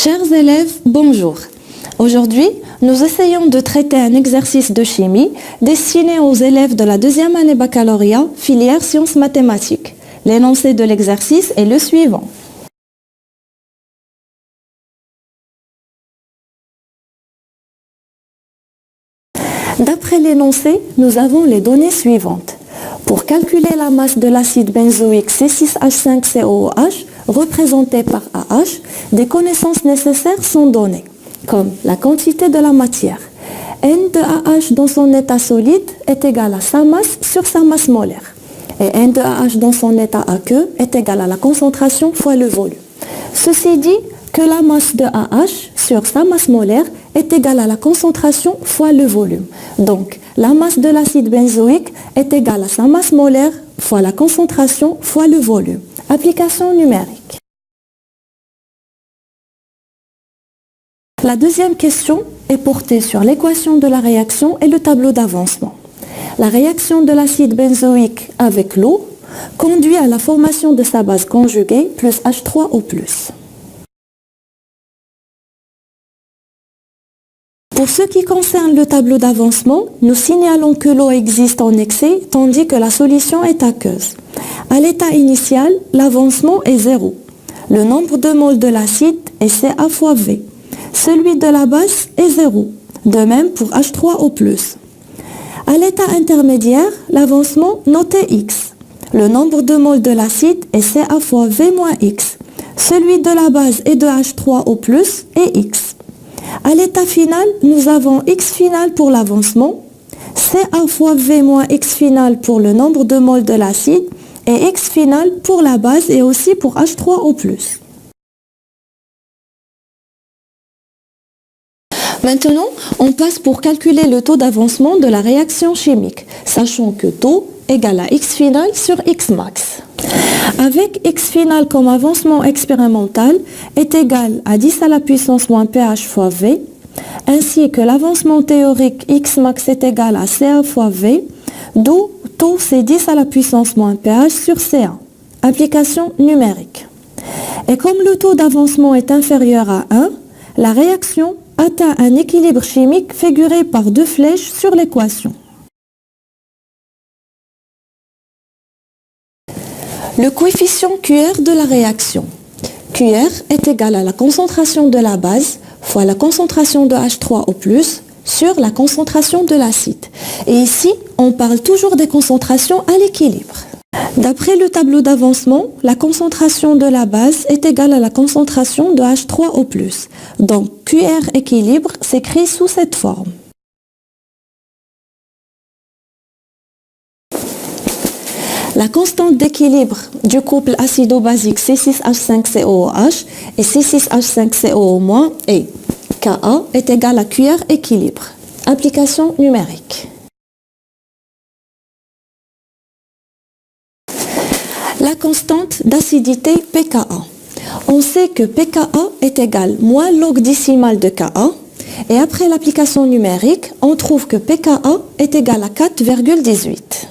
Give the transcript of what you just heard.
Chers élèves, bonjour. Aujourd'hui, nous essayons de traiter un exercice de chimie destiné aux élèves de la deuxième année baccalauréat, filière sciences mathématiques. L'énoncé de l'exercice est le suivant. D'après l'énoncé, nous avons les données suivantes. Pour calculer la masse de l'acide benzoïque C6H5COOH, représenté par AH, des connaissances nécessaires sont données, comme la quantité de la matière. N de AH dans son état solide est égal à sa masse sur sa masse molaire. Et N de AH dans son état aqueux est égal à la concentration fois le volume. Ceci dit que la masse de AH sur sa masse molaire est égale à la concentration fois le volume. Donc, la masse de l'acide benzoïque est égale à sa masse molaire fois la concentration fois le volume. Application numérique. La deuxième question est portée sur l'équation de la réaction et le tableau d'avancement. La réaction de l'acide benzoïque avec l'eau conduit à la formation de sa base conjuguée plus H3O+. Pour ce qui concerne le tableau d'avancement, nous signalons que l'eau existe en excès tandis que la solution est aqueuse. À l'état initial, l'avancement est 0. Le nombre de moles de l'acide est Ca fois V. Celui de la base est 0. De même pour H3O+. À l'état intermédiaire, l'avancement noté X. Le nombre de moles de l'acide est Ca fois V moins X. Celui de la base et de H3O+ est X. À l'état final, nous avons X final pour l'avancement, Ca fois V moins X final pour le nombre de moles de l'acide et X final pour la base et aussi pour H3O+. Maintenant, on passe pour calculer le taux d'avancement de la réaction chimique, sachant que taux égale à X final sur X max. Avec X final comme avancement expérimental est égal à 10 à la puissance moins pH fois V, ainsi que l'avancement théorique X max est égal à Ca fois V, d'où taux c'est 10 à la puissance moins pH sur Ca. Application numérique. Et comme le taux d'avancement est inférieur à 1, la réaction atteint un équilibre chimique figuré par deux flèches sur l'équation. Le coefficient QR de la réaction. QR est égal à la concentration de la base fois la concentration de H3O+, sur la concentration de l'acide. Et ici, on parle toujours des concentrations à l'équilibre. D'après le tableau d'avancement, la concentration de la base est égale à la concentration de H3O+. Donc QR équilibre s'écrit sous cette forme. La constante d'équilibre du couple acido-basique C6H5COOH et C6H5CO- est Ka est égal à QR équilibre. Application numérique. La constante d'acidité pKa. On sait que pKa est égal moins log décimal de Ka et après l'application numérique, on trouve que pKa est égal à 4,18.